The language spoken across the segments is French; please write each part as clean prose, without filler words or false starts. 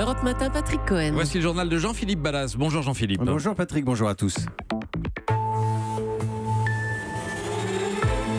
Europe Matin, Patrick Cohen. Voici le journal de Jean-Philippe Ballas. Bonjour Jean-Philippe. Bonjour Patrick, bonjour à tous.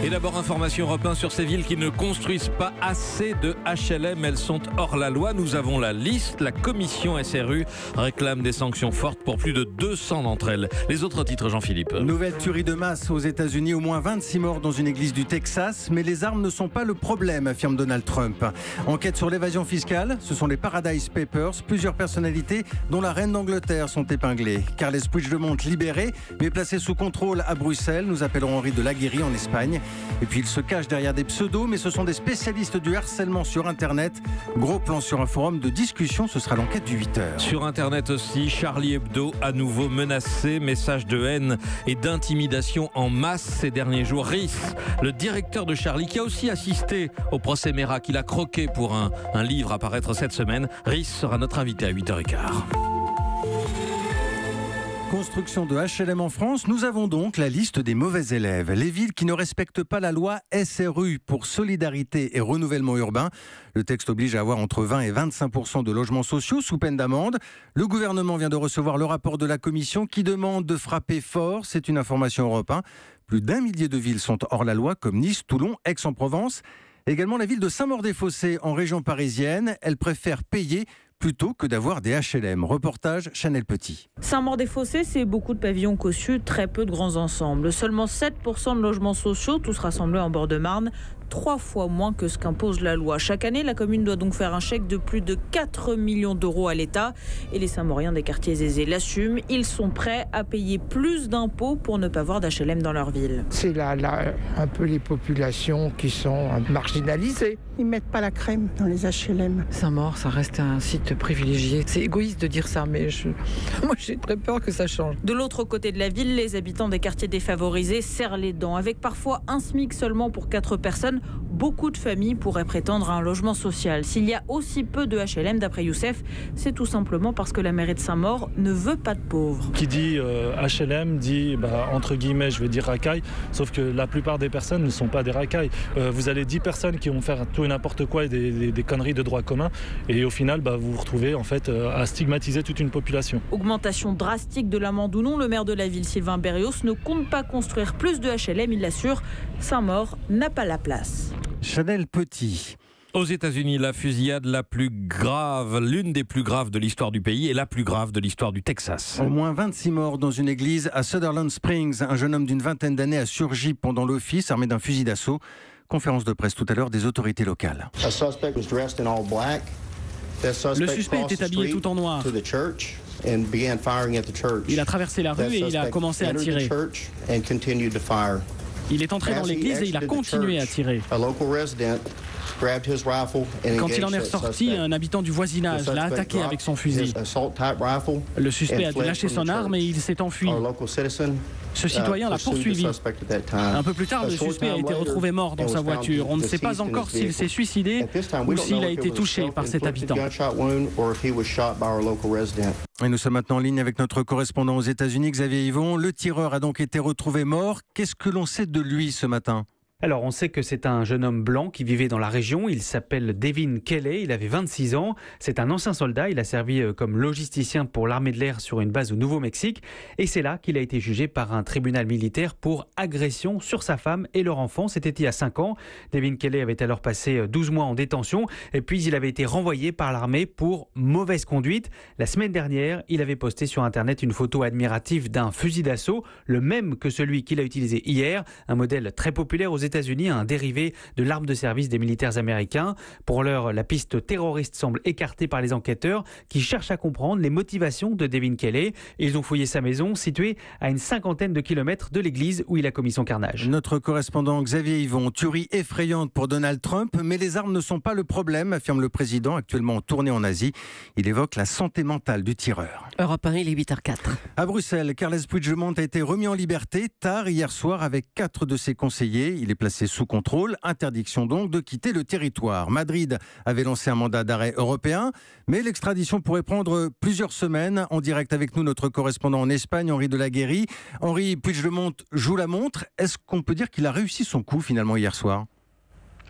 Et d'abord, information Europe 1 sur ces villes qui ne construisent pas assez de HLM. Elles sont hors la loi. Nous avons la liste. La commission SRU réclame des sanctions fortes pour plus de 200 d'entre elles. Les autres titres, Jean-Philippe. Nouvelle tuerie de masse aux États-Unis. Au moins 26 morts dans une église du Texas. Mais les armes ne sont pas le problème, affirme Donald Trump. Enquête sur l'évasion fiscale. Ce sont les Paradise Papers. Plusieurs personnalités, dont la reine d'Angleterre, sont épinglées. Carles Puigdemont libéré, mais placé sous contrôle à Bruxelles. Nous appellerons Henri de Laguérie en Espagne. Et puis il se cache derrière des pseudos, mais ce sont des spécialistes du harcèlement sur Internet. Gros plan sur un forum de discussion, ce sera l'enquête du 8h. Sur Internet aussi, Charlie Hebdo à nouveau menacé. Messages de haine et d'intimidation en masse ces derniers jours. Rhys, le directeur de Charlie, qui a aussi assisté au procès Mera, qu'il a croqué pour un livre à paraître cette semaine. Rhys sera notre invité à 8h15. Construction de HLM en France, nous avons donc la liste des mauvais élèves. Les villes qui ne respectent pas la loi SRU pour solidarité et renouvellement urbain. Le texte oblige à avoir entre 20 et 25% de logements sociaux sous peine d'amende. Le gouvernement vient de recevoir le rapport de la commission qui demande de frapper fort. C'est une information Europe 1. Plus d'1 millier de villes sont hors la loi comme Nice, Toulon, Aix-en-Provence. Également la ville de Saint-Maur-des-Fossés en région parisienne. Elle préfère payer plutôt que d'avoir des HLM. Reportage Chanel Petit. Saint-Maur-des-Fossés, c'est beaucoup de pavillons cossus, très peu de grands ensembles. Seulement 7% de logements sociaux, tous rassemblés en bord de Marne, 3 fois moins que ce qu'impose la loi. Chaque année, la commune doit donc faire un chèque de plus de 4 millions d'euros à l'État. Et les Saint-Mauriens des quartiers aisés l'assument. Ils sont prêts à payer plus d'impôts pour ne pas voir d'HLM dans leur ville. C'est là un peu les populations qui sont marginalisées. Ils mettent pas la crème dans les HLM. Saint-Maur, ça reste un site privilégié. C'est égoïste de dire ça, mais moi j'ai très peur que ça change. De l'autre côté de la ville, les habitants des quartiers défavorisés serrent les dents. Avec parfois un SMIC seulement pour 4 personnes, beaucoup de familles pourraient prétendre à un logement social. S'il y a aussi peu de HLM, d'après Youssef, c'est tout simplement parce que la mairie de Saint-Maur ne veut pas de pauvres. Qui dit HLM dit, entre guillemets, je vais dire racaille, sauf que la plupart des personnes ne sont pas des racailles. Vous avez 10 personnes qui vont faire tout et n'importe quoi et des conneries de droit commun, et au final, vous vous retrouvez en fait à stigmatiser toute une population. Augmentation drastique de l'amende ou non, le maire de la ville, Sylvain Berrios, ne compte pas construire plus de HLM, il l'assure. Saint-Maur n'a pas la place. Chanel Petit. Aux États-Unis, la fusillade la plus grave, l'une des plus graves de l'histoire du pays et la plus grave de l'histoire du Texas. Au moins 26 morts dans une église à Sutherland Springs. Un jeune homme d'une vingtaine d'années a surgi pendant l'office armé d'un fusil d'assaut. Conférence de presse tout à l'heure des autorités locales. Le suspect était habillé tout en noir. Il a traversé la rue et il a commencé à tirer. Il est entré dans l'église et il a continué à tirer. Quand il en est ressorti, un habitant du voisinage l'a attaqué avec son fusil. Le suspect a dû lâcher son arme et il s'est enfui. Ce citoyen l'a poursuivi. Un peu plus tard, le suspect a été retrouvé mort dans sa voiture. On ne sait pas encore s'il s'est suicidé ou s'il a été touché par cet habitant. Et nous sommes maintenant en ligne avec notre correspondant aux États-Unis, Xavier Yvon. Le tireur a donc été retrouvé mort. Qu'est-ce que l'on sait de lui ce matin ? Alors, on sait que c'est un jeune homme blanc qui vivait dans la région. Il s'appelle Devin Kelley. Il avait 26 ans. C'est un ancien soldat. Il a servi comme logisticien pour l'armée de l'air sur une base au Nouveau-Mexique. Et c'est là qu'il a été jugé par un tribunal militaire pour agression sur sa femme et leur enfant. C'était il y a 5 ans. Devin Kelley avait alors passé 12 mois en détention. Et puis, il avait été renvoyé par l'armée pour mauvaise conduite. La semaine dernière, il avait posté sur Internet une photo admirative d'un fusil d'assaut, le même que celui qu'il a utilisé hier. Un modèle très populaire aux États-Unis, un dérivé de l'arme de service des militaires américains. Pour l'heure, la piste terroriste semble écartée par les enquêteurs qui cherchent à comprendre les motivations de Devin Kelley. Ils ont fouillé sa maison située à une 50aine de kilomètres de l'église où il a commis son carnage. Notre correspondant Xavier Yvon, tuerie effrayante pour Donald Trump, mais les armes ne sont pas le problème, affirme le président actuellement en tournée en Asie. Il évoque la santé mentale du tireur. Europe 1, il est 8h04. À Bruxelles, Carles Puigdemont a été remis en liberté tard hier soir avec 4 de ses conseillers. Il est placé sous contrôle, interdiction donc de quitter le territoire. Madrid avait lancé un mandat d'arrêt européen, mais l'extradition pourrait prendre plusieurs semaines. En direct avec nous, notre correspondant en Espagne, Henri de Laguérie. Henri, Puigdemont joue la montre. Est-ce qu'on peut dire qu'il a réussi son coup finalement hier soir ?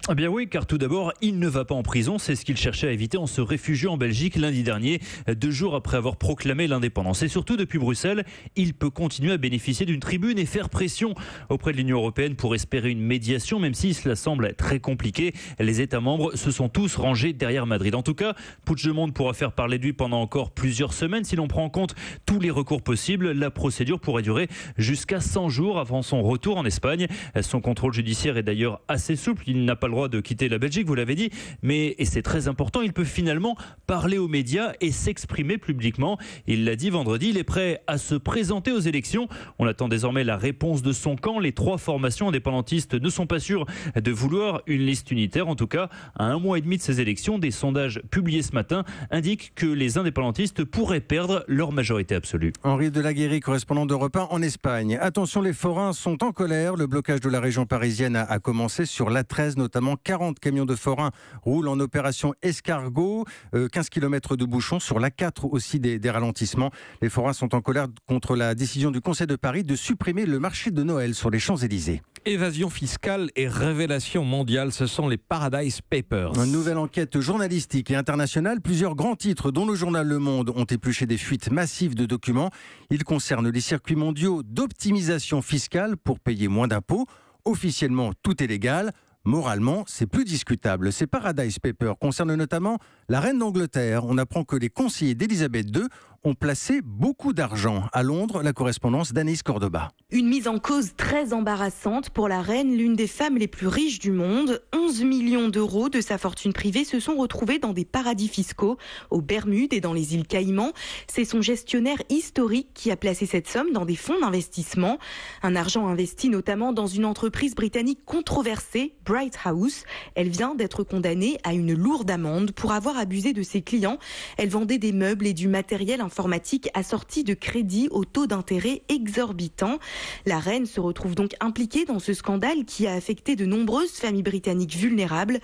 Eh bien oui, car tout d'abord, il ne va pas en prison. C'est ce qu'il cherchait à éviter en se réfugiant en Belgique lundi dernier, 2 jours après avoir proclamé l'indépendance. Et surtout, depuis Bruxelles, il peut continuer à bénéficier d'une tribune et faire pression auprès de l'Union européenne pour espérer une médiation, même si cela semble très compliqué. Les États membres se sont tous rangés derrière Madrid. En tout cas, Puigdemont pourra faire parler de lui pendant encore plusieurs semaines. Si l'on prend en compte tous les recours possibles, la procédure pourrait durer jusqu'à 100 jours avant son retour en Espagne. Son contrôle judiciaire est d'ailleurs assez souple. Il n'a pas le droit de quitter la Belgique, vous l'avez dit, mais, et c'est très important, il peut finalement parler aux médias et s'exprimer publiquement. Il l'a dit vendredi, il est prêt à se présenter aux élections. On attend désormais la réponse de son camp. Les 3 formations indépendantistes ne sont pas sûres de vouloir une liste unitaire. En tout cas, à 1 mois et demi de ces élections, des sondages publiés ce matin indiquent que les indépendantistes pourraient perdre leur majorité absolue. Henri Delaguéry, correspondant d'Europe 1 en Espagne. Attention, les forains sont en colère. Le blocage de la région parisienne a commencé sur l'A13, notamment 40 camions de forains roulent en opération escargot, 15 km de bouchons, sur l'A4 aussi des ralentissements. Les forains sont en colère contre la décision du Conseil de Paris de supprimer le marché de Noël sur les Champs-Élysées. Évasion fiscale et révélation mondiale, ce sont les Paradise Papers. Une nouvelle enquête journalistique et internationale. Plusieurs grands titres, dont le journal Le Monde, ont épluché des fuites massives de documents. Ils concernent les circuits mondiaux d'optimisation fiscale pour payer moins d'impôts. Officiellement, tout est légal. Moralement, c'est plus discutable. Ces Paradise Papers concernent notamment la reine d'Angleterre. On apprend que les conseillers d'Elisabeth II ont placé beaucoup d'argent. À Londres, la correspondance d'Anaïs Cordoba. Une mise en cause très embarrassante pour la reine, l'une des femmes les plus riches du monde. 11 millions d'euros de sa fortune privée se sont retrouvés dans des paradis fiscaux, aux Bermudes et dans les îles Caïmans. C'est son gestionnaire historique qui a placé cette somme dans des fonds d'investissement. Un argent investi notamment dans une entreprise britannique controversée, Bright House. Elle vient d'être condamnée à une lourde amende pour avoir abusé de ses clients. Elle vendait des meubles et du matériel informatique assortis de crédits au taux d'intérêt exorbitant. La reine se retrouve donc impliquée dans ce scandale qui a affecté de nombreuses familles britanniques vulnérables.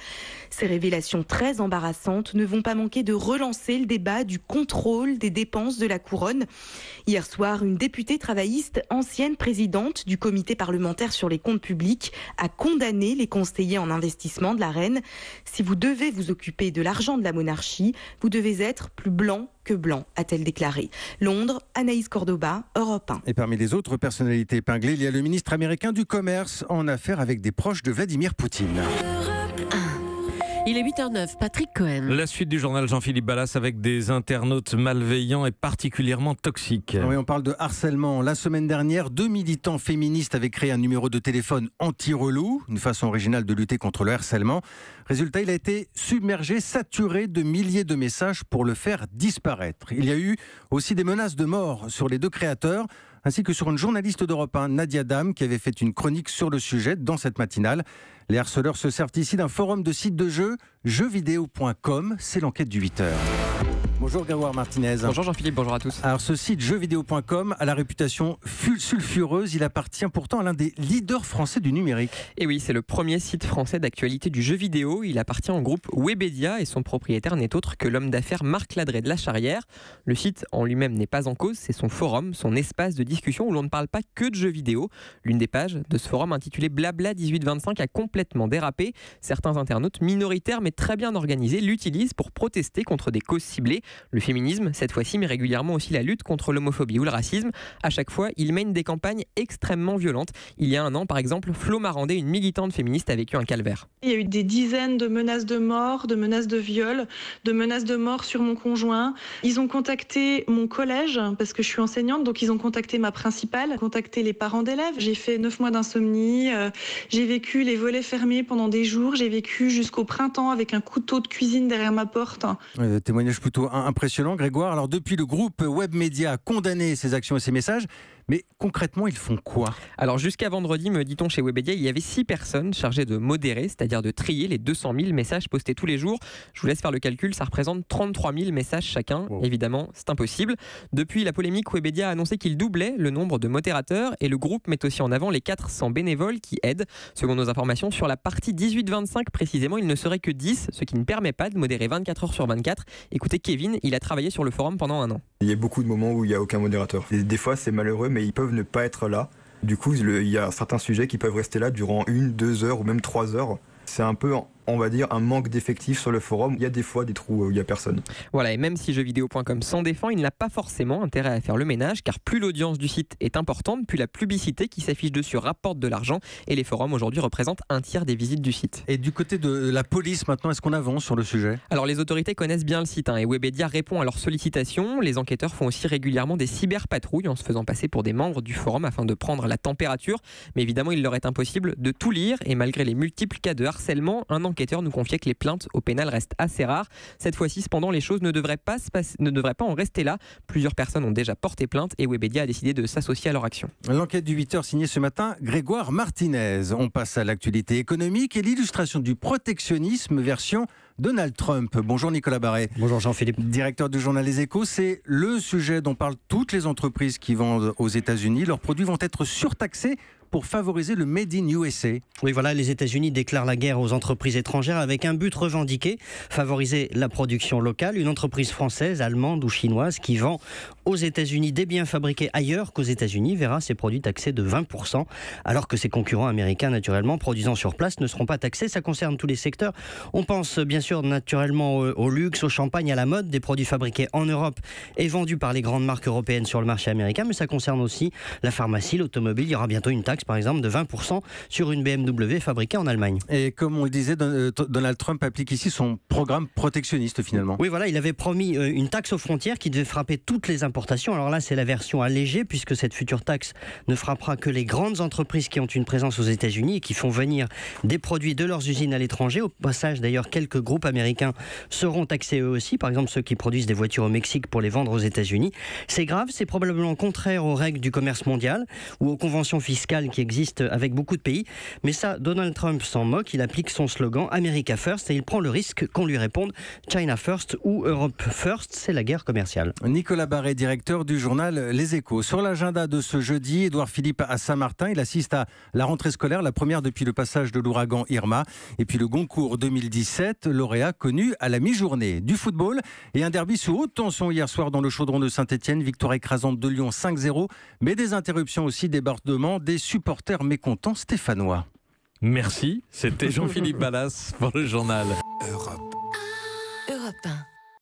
Ces révélations très embarrassantes ne vont pas manquer de relancer le débat du contrôle des dépenses de la couronne. Hier soir, une députée travailliste, ancienne présidente du comité parlementaire sur les comptes publics, a condamné les conseillers en investissement de la reine. Si vous devez vous occuper de l'argent de la monarchie, vous devez être plus blanc que blanc, a-t-elle déclaré. Londres, Anaïs Cordoba, Europe 1. Et parmi les autres personnalités épinglées, il y a le ministre américain du Commerce en affaire avec des proches de Vladimir Poutine. Il est 8h09, Patrick Cohen. La suite du journal Jean-Philippe Ballas avec des internautes malveillants et particulièrement toxiques. Oui, on parle de harcèlement. La semaine dernière, 2 militants féministes avaient créé un numéro de téléphone anti-relou, une façon originale de lutter contre le harcèlement. Résultat, il a été submergé, saturé de milliers de messages pour le faire disparaître. Il y a eu aussi des menaces de mort sur les 2 créateurs, ainsi que sur une journaliste d'Europe 1, Nadia Dam, qui avait fait une chronique sur le sujet dans cette matinale. Les harceleurs se servent ici d'un forum de sites de jeux, jeuxvideo.com. C'est l'enquête du 8h. Bonjour Grégoire Martinez. Bonjour Jean-Philippe, bonjour à tous. Alors ce site jeuxvideo.com a la réputation sulfureuse. Il appartient pourtant à l'un des leaders français du numérique. Et oui, c'est le premier site français d'actualité du jeu vidéo. Il appartient au groupe Webedia et son propriétaire n'est autre que l'homme d'affaires Marc Ladré de la Charrière. Le site en lui-même n'est pas en cause, c'est son forum, son espace de discussion où l'on ne parle pas que de jeux vidéo. L'une des pages de ce forum intitulée Blabla 1825 a complètement dérapé. Certains internautes minoritaires mais très bien organisés l'utilisent pour protester contre des causes ciblées. Le féminisme, cette fois-ci, mais régulièrement aussi la lutte contre l'homophobie ou le racisme. À chaque fois, il mène des campagnes extrêmement violentes. Il y a un an, par exemple, Flo Marandé, une militante féministe, a vécu un calvaire. Il y a eu des dizaines de menaces de mort, de menaces de viol, de menaces de mort sur mon conjoint. Ils ont contacté mon collège, parce que je suis enseignante, donc ils ont contacté ma principale, contacté les parents d'élèves. J'ai fait 9 mois d'insomnie, j'ai vécu les volets fermés pendant des jours, j'ai vécu jusqu'au printemps avec un couteau de cuisine derrière ma porte. Témoignage plutôt impressionnant, Grégoire. Alors depuis, le groupe Webmedia a condamné ces actions et ces messages. Mais concrètement, ils font quoi? Alors jusqu'à vendredi, me dit-on chez Webedia, il y avait 6 personnes chargées de modérer, c'est-à-dire de trier les 200 000 messages postés tous les jours. Je vous laisse faire le calcul, ça représente 33 000 messages chacun. Wow. Évidemment, c'est impossible. Depuis la polémique, Webedia a annoncé qu'il doublait le nombre de modérateurs et le groupe met aussi en avant les 400 bénévoles qui aident. Selon nos informations, sur la partie 18-25 précisément, il ne serait que 10, ce qui ne permet pas de modérer 24 heures sur 24. Écoutez Kevin, il a travaillé sur le forum pendant 1 an. Il y a beaucoup de moments où il n'y a aucun modérateur. Et des fois, c'est malheureux, mais ils peuvent ne pas être là. Du coup, il y a certains sujets qui peuvent rester là durant 1, 2 heures ou même 3 heures. C'est un peu on va dire, un manque d'effectifs sur le forum. Il y a des fois des trous où il n'y a personne. Voilà, et même si jeuxvideo.com s'en défend, il n'a pas forcément intérêt à faire le ménage, car plus l'audience du site est importante, plus la publicité qui s'affiche dessus rapporte de l'argent, et les forums aujourd'hui représentent un tiers des visites du site. Et du côté de la police maintenant, est-ce qu'on avance sur le sujet ? Alors les autorités connaissent bien le site, et Webedia répond à leurs sollicitations. Les enquêteurs font aussi régulièrement des cyberpatrouilles en se faisant passer pour des membres du forum afin de prendre la température. Mais évidemment, il leur est impossible de tout lire, et malgré les multiples cas de harcèlement, un enquêteur nous confiait que les plaintes au pénal restent assez rares. Cette fois-ci, cependant, les choses ne devraient pas en rester là. Plusieurs personnes ont déjà porté plainte et Webedia a décidé de s'associer à leur action. L'enquête du 8h signée ce matin, Grégoire Martinez. On passe à l'actualité économique et l'illustration du protectionnisme version Donald Trump. Bonjour Nicolas Barret. Bonjour Jean-Philippe. Directeur du journal Les Échos, c'est le sujet dont parlent toutes les entreprises qui vendent aux États-Unis. Leurs produits vont être surtaxés pour favoriser le Made in USA. Oui, voilà, les États-Unis déclarent la guerre aux entreprises étrangères avec un but revendiqué, favoriser la production locale. Une entreprise française, allemande ou chinoise qui vend aux États-Unis des biens fabriqués ailleurs qu'aux États-Unis verra ses produits taxés de 20%, alors que ses concurrents américains, naturellement, produisant sur place, ne seront pas taxés. Ça concerne tous les secteurs. On pense bien sûr naturellement au luxe, au champagne, à la mode, des produits fabriqués en Europe et vendus par les grandes marques européennes sur le marché américain, mais ça concerne aussi la pharmacie, l'automobile. Il y aura bientôt une taxe par exemple de 20% sur une BMW fabriquée en Allemagne. Et comme on le disait, Donald Trump applique ici son programme protectionniste finalement. Oui, voilà, il avait promis une taxe aux frontières qui devait frapper toutes les importations. Alors là, c'est la version allégée puisque cette future taxe ne frappera que les grandes entreprises qui ont une présence aux États-Unis et qui font venir des produits de leurs usines à l'étranger. Au passage, d'ailleurs, quelques groupes américains seront taxés eux aussi, par exemple ceux qui produisent des voitures au Mexique pour les vendre aux États-Unis. C'est grave, c'est probablement contraire aux règles du commerce mondial ou aux conventions fiscales qui existent avec beaucoup de pays. Mais ça, Donald Trump s'en moque. Il applique son slogan America First et il prend le risque qu'on lui réponde China First ou Europe First. C'est la guerre commerciale. Nicolas Barret, directeur du journal Les Échos. Sur l'agenda de ce jeudi, Édouard Philippe à Saint-Martin. Il assiste à la rentrée scolaire, la première depuis le passage de l'ouragan Irma. Et puis le Goncourt 2017, lauréat connu à la mi-journée. Du football et un derby sous haute tension hier soir dans le chaudron de Saint-Etienne. Victoire écrasante de Lyon 5-0. Mais des interruptions aussi, débordements des supporters mécontents stéphanois. Merci, c'était Jean-Philippe Ballas pour le journal. Europe 1.